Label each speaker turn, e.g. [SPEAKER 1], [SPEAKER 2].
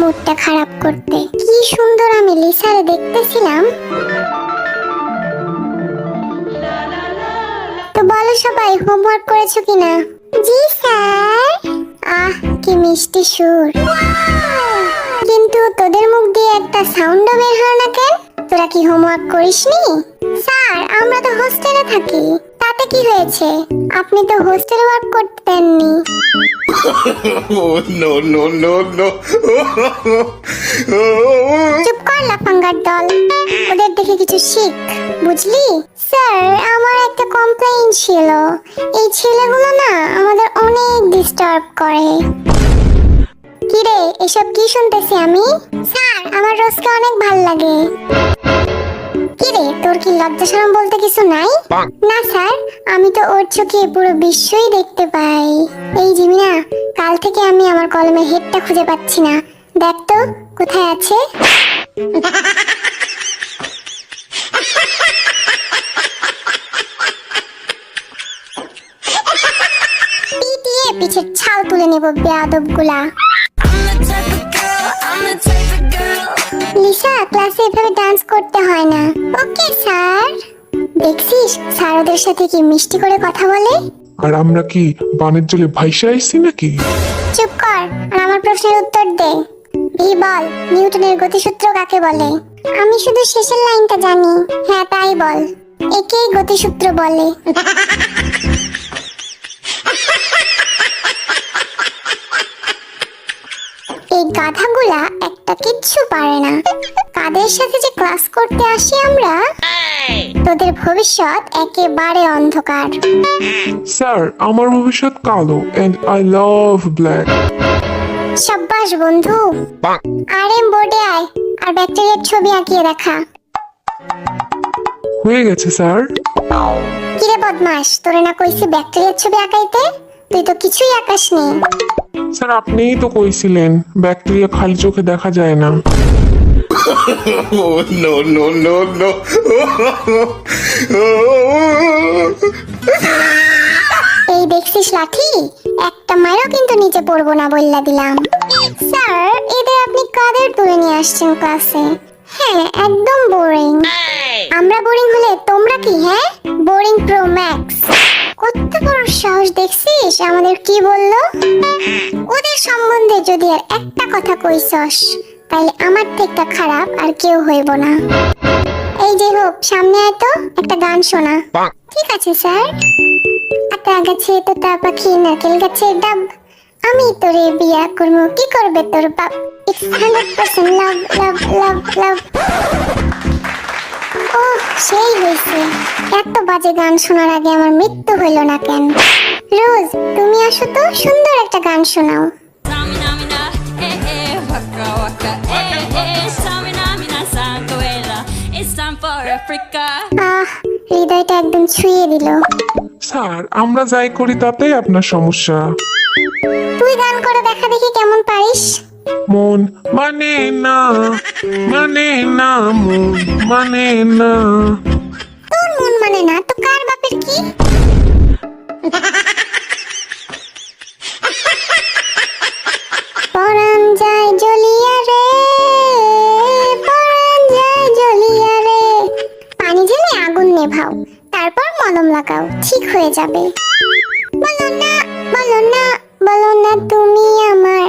[SPEAKER 1] মুডটা খারাপ করতে। কি সুন্দর আমি লিসারে দেখতেছিলাম। তো বলো সবাই, হোমওয়ার্ক করেছো কিনা? জি স্যার। আহ কি মিষ্টি সুর, কিন্তু তোদের মুখ দিয়ে একটা সাউন্ডও বের হয় না কেন? তোরা কি হোমওয়ার্ক করিসনি? স্যার আমরা তো হোস্টেলে থাকি। তাতে কি হয়েছে? আপনি তো হোস্টেল ওয়ার্ক করতে দেননি।
[SPEAKER 2] No, no, no, no.
[SPEAKER 1] চুপ কর লাফাঙ্গার দল, ওদের দেখে কিছু শিখ, বুঝলি? স্যার আমার একটা কমপ্লেইন ছিল, এই ছেলেগুলো না আমাদের অনেক ডিস্টার্ব করে। কিরে এসব কি শুনতেছি আমি? স্যার আমার রোজকে অনেক ভাল লাগে। কিরে তোর কি লজ্জা শরম বলতে কিছু নাই? না স্যার, আমি তো ওর চোখে পুরো বিশ্বই দেখতে পাই। এই জিমিনা, কাল থেকে আমি আমার কলমের হেডটা খুঁজে পাচ্ছি না, দেখ তো কোথায় আছে। পিটিয়ে পিছের ছাল তুলে নেব বেয়াদব গুলা। লিসা ক্লাসে এভাবে ডান্স করতে হয় না। Okay sir. দেখছিস স্যার ওদের সাথে কি মিষ্টি করে কথা বলে।
[SPEAKER 3] আর আমরা কি বানের জলে ভাইসা আইছি নাকি?
[SPEAKER 1] চুপ কর আর আমার প্রশ্নের উত্তর দে। ভি বল, নিউটনের গতিসূত্র কাকে বলে? আমি শুধু শেষের লাইনটা জানি। হ্যাঁ তাই বল, একেই গতিসূত্র বলে। এই গাধাগুলা একটা কিচ্ছু পারে না। কাদের সাথে যে ক্লাস করতে আসি আমরা, তোদের ভবিষ্যৎ একেবারে অন্ধকার।
[SPEAKER 3] স্যার আমার ভবিষ্যৎ কালো এন্ড আই লাভ ব্ল্যাক।
[SPEAKER 1] সাব্বাস বন্ধু। আরএম বোর্ডে আয় আর ব্যাকটেরিয়ার ছবি আঁকিয়ে দেখা।
[SPEAKER 3] হয়ে গেছে স্যার।
[SPEAKER 1] কিরে বদমাস, তোরে না কইছি ব্যাকটেরিয়ার ছবি আঁকাইতে, তুই তো কিছুই আঁকাসনি।
[SPEAKER 3] স্যার আপনিই তো কইছিলেন ব্যাকটেরিয়া খালি চোখে দেখা যায় না।
[SPEAKER 2] Oh, no, no, no, no.
[SPEAKER 1] এই দেখছিস লাঠি, একটা মারও কিন্তু নিচে পড়বো না বললা দিলাম। স্যার এদের আপনি কাদের তুলে নিয়ে আসছেন ক্লাসে? হ্যাঁ একদম বোরিং। আমরা বোরিং হলে তোমরা কি? হ্যাঁ বোরিং প্রো ম্যাক্স। কত বড় সাহস দেখছিস আমাদের কি বললো? ওদের সম্বন্ধে যদি আর একটা কথা কইছস তাহলে আমার থেকে খারাপ আর কেউ হইব না। এই যে হোক সামনে আয় তো, একটা গান শোনা। ঠিক আছে স্যার। আতা গাছে তোতা পাখি নারকেল গাছের ডাব, আমি তোরে বিয়া করবো, কি করবে তোর বাপ? It's 100% লাভ লাভ লাভ লাভ। ও সেই হয়েছে, এত বাজে গান শোনার আগে আমার মৃত্যু হইল না কেন? রোজ তুমি আসো তো, সুন্দর একটা গান শোনাও।
[SPEAKER 4] Samina mina, waka waka, samina mina santuela. It's time for Africa.
[SPEAKER 1] আহ হৃদয়টা একদম ছুঁয়ে দিল।
[SPEAKER 3] স্যার আমরা যাই করি তাতেই আপনার সমস্যা।
[SPEAKER 1] তুই গান করে দেখা দেখি কেমন পারিস।
[SPEAKER 3] মন মানে না, মানে না, মন মানে না।
[SPEAKER 1] তোর মন মানে না তো কার বাপের কি? পরাণ যায় জ্বলিয়া রে, পরাণ যায় জ্বলিয়া রে। পানি ঢেলে আগুন নেভাও, তারপর মলম লাগাও, ঠিক হয়ে যাবে। বলো না, বলো না, বলো না তুমি আমার,